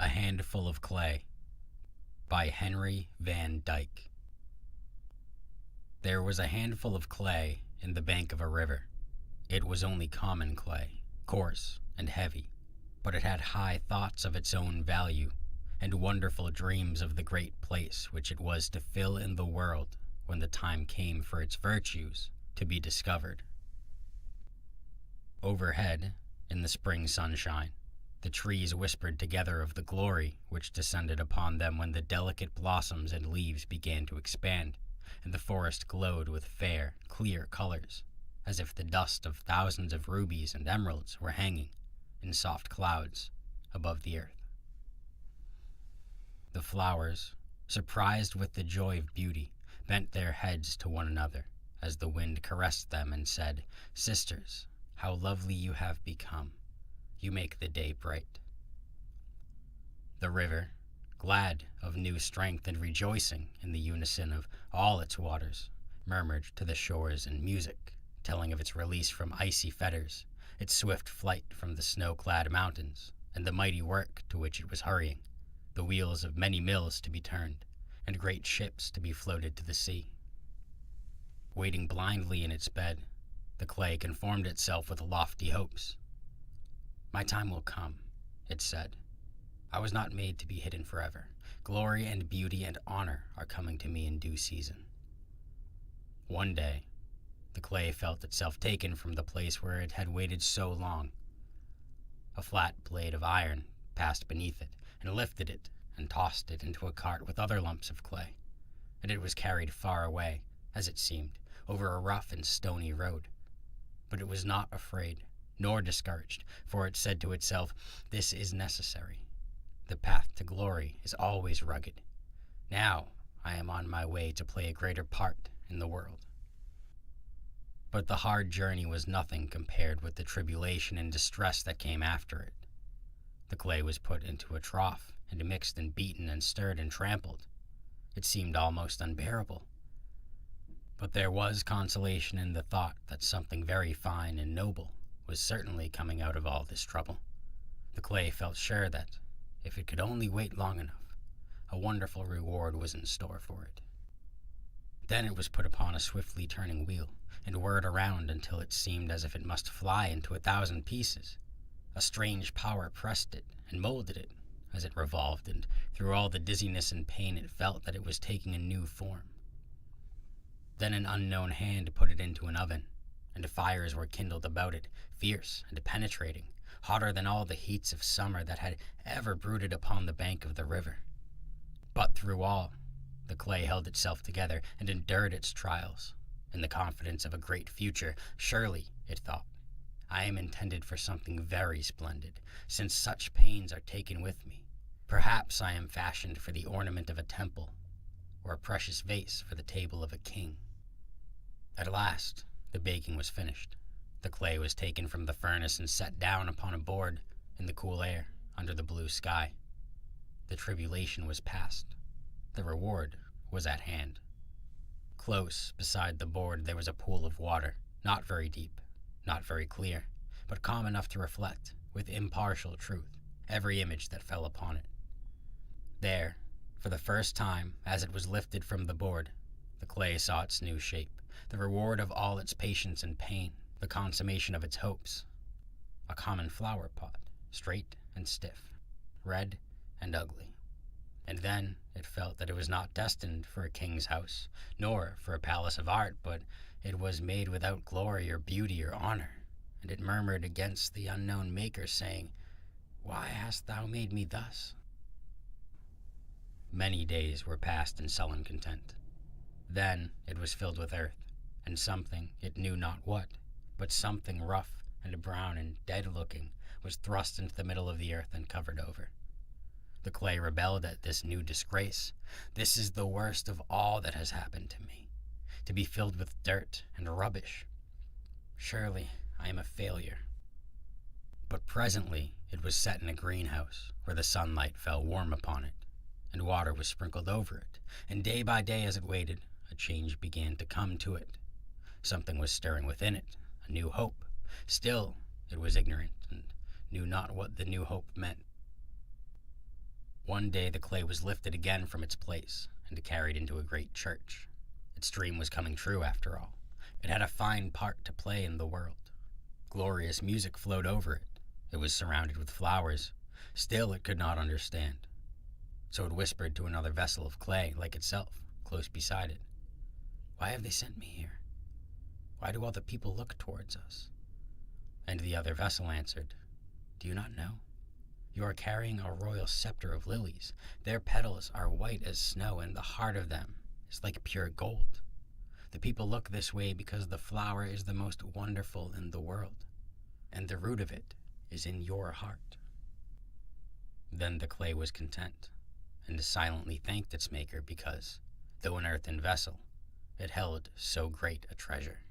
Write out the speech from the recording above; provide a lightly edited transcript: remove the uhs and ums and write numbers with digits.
A Handful of Clay by Henry Van Dyke. There was a handful of clay in the bank of a river. It was only common clay, coarse and heavy, but it had high thoughts of its own value and wonderful dreams of the great place which it was to fill in the world when the time came for its virtues to be discovered. Overhead, in the spring sunshine, the trees whispered together of the glory which descended upon them when the delicate blossoms and leaves began to expand, and the forest glowed with fair, clear colors, as if the dust of thousands of rubies and emeralds were hanging, in soft clouds, above the earth. The flowers, surprised with the joy of beauty, bent their heads to one another, as the wind caressed them and said, "Sisters, how lovely you have become. You make the day bright." The river, glad of new strength and rejoicing in the unison of all its waters, murmured to the shores in music, telling of its release from icy fetters, its swift flight from the snow-clad mountains, and the mighty work to which it was hurrying, the wheels of many mills to be turned, and great ships to be floated to the sea. Waiting blindly in its bed, the clay conformed itself with lofty hopes. "My time will come," it said. "I was not made to be hidden forever. Glory and beauty and honor are coming to me in due season." One day, the clay felt itself taken from the place where it had waited so long. A flat blade of iron passed beneath it and lifted it and tossed it into a cart with other lumps of clay, and it was carried far away, as it seemed, over a rough and stony road. But it was not afraid, nor discouraged, for it said to itself, "This is necessary. The path to glory is always rugged. Now I am on my way to play a greater part in the world." But the hard journey was nothing compared with the tribulation and distress that came after it. The clay was put into a trough and mixed and beaten and stirred and trampled. It seemed almost unbearable. But there was consolation in the thought that something very fine and noble was certainly coming out of all this trouble. The clay felt sure that, if it could only wait long enough, a wonderful reward was in store for it. Then it was put upon a swiftly turning wheel, and whirred around until it seemed as if it must fly into 1,000 pieces. A strange power pressed it and molded it as it revolved, and through all the dizziness and pain it felt that it was taking a new form. Then an unknown hand put it into an oven, and fires were kindled about it, fierce and penetrating, hotter than all the heats of summer that had ever brooded upon the bank of the river. But through all, the clay held itself together and endured its trials, in the confidence of a great future. Surely, it thought, I am intended for something very splendid, since such pains are taken with me. Perhaps I am fashioned for the ornament of a temple, or a precious vase for the table of a king. At last, the baking was finished. The clay was taken from the furnace and set down upon a board in the cool air under the blue sky. The tribulation was past. The reward was at hand. Close beside the board there was a pool of water, not very deep, not very clear, but calm enough to reflect, with impartial truth, every image that fell upon it. There, for the first time, as it was lifted from the board, the clay saw its new shape, the reward of all its patience and pain, the consummation of its hopes. A common flower pot, straight and stiff, red and ugly. And then it felt that it was not destined for a king's house, nor for a palace of art, but it was made without glory or beauty or honor, and it murmured against the unknown maker, saying, "Why hast thou made me thus?" Many days were passed in sullen content. Then it was filled with earth, and something, it knew not what, but something rough and brown and dead-looking, was thrust into the middle of the earth and covered over. The clay rebelled at this new disgrace. "This is the worst of all that has happened to me, to be filled with dirt and rubbish. Surely I am a failure." But presently it was set in a greenhouse, where the sunlight fell warm upon it, and water was sprinkled over it, and day by day as it waited, a change began to come to it. Something was stirring within it, a new hope. Still it was ignorant, and knew not what the new hope meant. One day the clay was lifted again from its place and carried into a great church. Its dream was coming true after all. It had a fine part to play in the world. Glorious music flowed over it. It was surrounded with flowers. Still it could not understand. So it whispered to another vessel of clay, like itself, close beside it. "Why have they sent me here? Why do all the people look towards us?" And the other vessel answered, "Do you not know? You are carrying a royal scepter of lilies. Their petals are white as snow, and the heart of them is like pure gold. The people look this way because the flower is the most wonderful in the world, and the root of it is in your heart." Then the clay was content, and silently thanked its maker because, though an earthen vessel, it held so great a treasure.